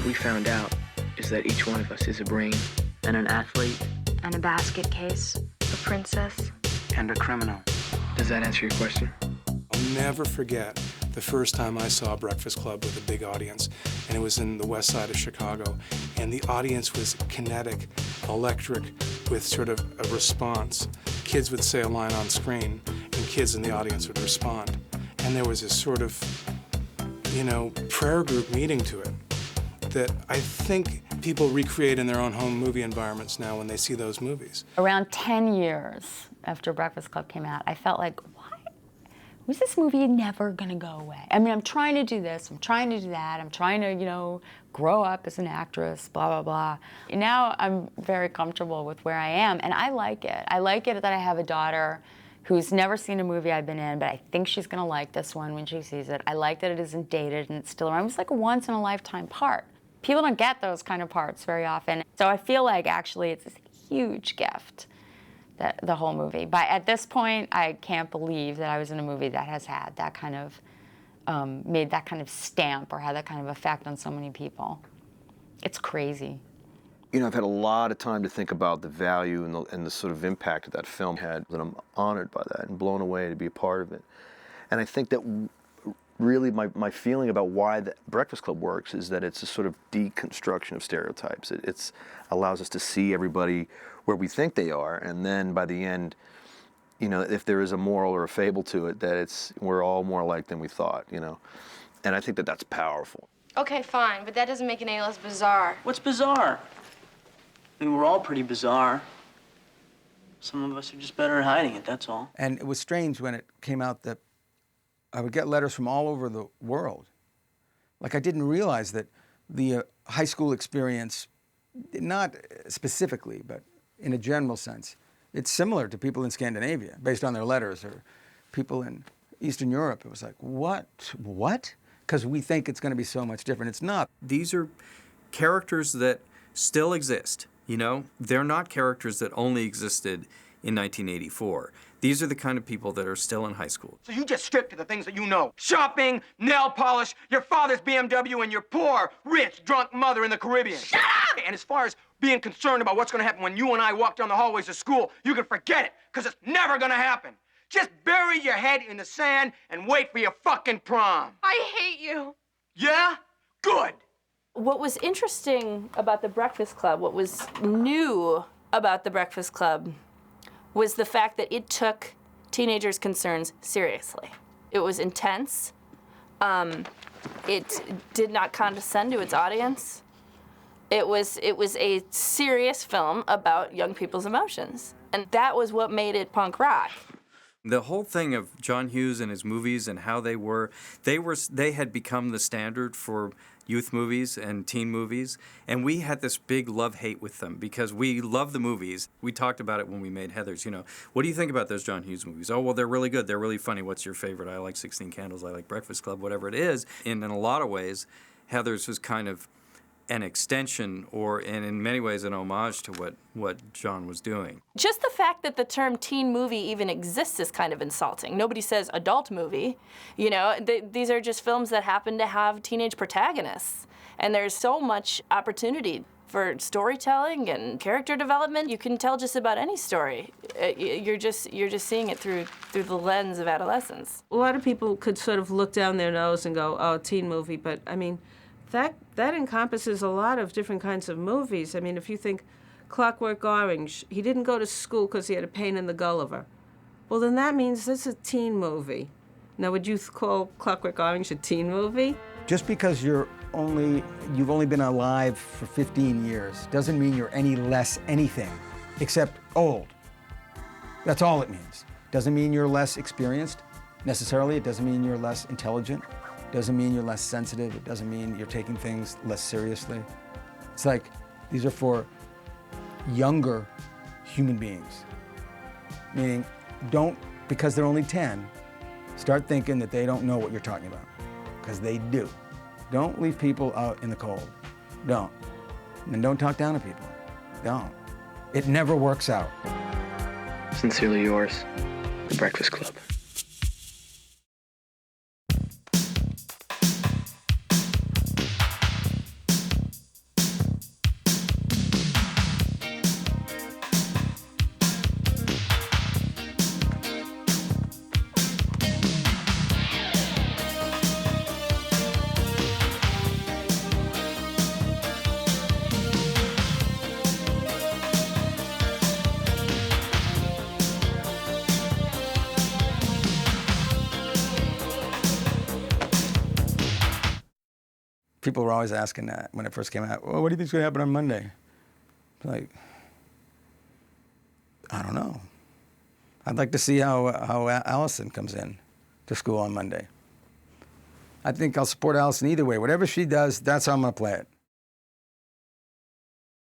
What we found out is that each one of us is a brain and an athlete And a basket case. A princess. And a criminal. Does that answer your question? I'll never forget the first time I saw Breakfast Club with a big audience, and it was in the west side of Chicago, and the audience was kinetic, electric, with sort of a response. Kids would say a line on screen, and kids in the audience would respond. And there was this sort of, prayer group meeting to it that I think people recreate in their own home movie environments now when they see those movies. Around 10 years after Breakfast Club came out, I felt like, why was this movie never gonna go away? I mean, I'm trying to do this, I'm trying to do that, I'm trying to, grow up as an actress, blah, blah, blah. Now I'm very comfortable with where I am, and I like it. I like it that I have a daughter who's never seen a movie I've been in, but I think she's gonna like this one when she sees it. I like that it isn't dated and it's still around. It's like a once-in-a-lifetime part. People don't get those kind of parts very often. So I feel like actually it's this huge gift, the whole movie. But at this point, I can't believe that I was in a movie that has had that kind of, made that kind of stamp or had that kind of effect on so many people. It's crazy. I've had a lot of time to think about the value and the sort of impact that film had, and I'm honored by that and blown away to be a part of it. And I think that really my feeling about why the Breakfast Club works is that it's a sort of deconstruction of stereotypes. It allows us to see everybody where we think they are, and then by the end, if there is a moral or a fable to it, that we're all more alike than we thought, And I think that that's powerful. Okay, fine, but that doesn't make it any less bizarre. What's bizarre? I mean, we're all pretty bizarre. Some of us are just better at hiding it, that's all. And it was strange when it came out that I would get letters from all over the world. Like, I didn't realize that the high school experience, not specifically, but in a general sense, it's similar to people in Scandinavia, based on their letters, or people in Eastern Europe. It was like, what? Because we think it's going to be so much different. It's not. These are characters that still exist, They're not characters that only existed in 1984. These are the kind of people that are still in high school. So you just stick to the things that you know. Shopping, nail polish, your father's BMW, and your poor, rich, drunk mother in the Caribbean. Shut up! And as far as being concerned about what's gonna happen when you and I walk down the hallways of school, you can forget it, because it's never gonna happen. Just bury your head in the sand and wait for your fucking prom. I hate you. Yeah? Good. What was interesting about the Breakfast Club, what was new about the Breakfast Club, was the fact that it took teenagers' concerns seriously. It was intense. It did not condescend to its audience. It was a serious film about young people's emotions. And that was what made it punk rock. The whole thing of John Hughes and his movies and how they had become the standard for youth movies and teen movies, and we had this big love-hate with them because we love the movies. We talked about it when we made Heathers, What do you think about those John Hughes movies? Oh, well, they're really good. They're really funny. What's your favorite? I like 16 Candles. I like Breakfast Club, whatever it is. And in a lot of ways, Heathers was kind of an extension and in many ways an homage to what John was doing. Just the fact that the term teen movie even exists is kind of insulting. Nobody says adult movie. These are just films that happen to have teenage protagonists. And there's so much opportunity for storytelling and character development. You can tell just about any story. You're just seeing it through the lens of adolescence. A lot of people could sort of look down their nose and go, oh, teen movie, but I mean, that encompasses a lot of different kinds of movies. I mean, if you think Clockwork Orange, he didn't go to school because he had a pain in the Gulliver. Well, then that means this is a teen movie. Now, would you call Clockwork Orange a teen movie? Just because you've only been alive for 15 years doesn't mean you're any less anything except old. That's all it means. Doesn't mean you're less experienced necessarily. It doesn't mean you're less intelligent. Doesn't mean you're less sensitive. It doesn't mean you're taking things less seriously. It's like these are for younger human beings. Meaning, because they're only 10, start thinking that they don't know what you're talking about, because they do. Don't leave people out in the cold. Don't. And don't talk down to people. Don't. It never works out. Sincerely yours, The Breakfast Club. people were always asking that when it first came out. Well, what do you think's going to happen on Monday? Like, I don't know. I'd like to see how Allison comes in to school on Monday. I think I'll support Allison either way. Whatever she does, that's how I'm going to play it.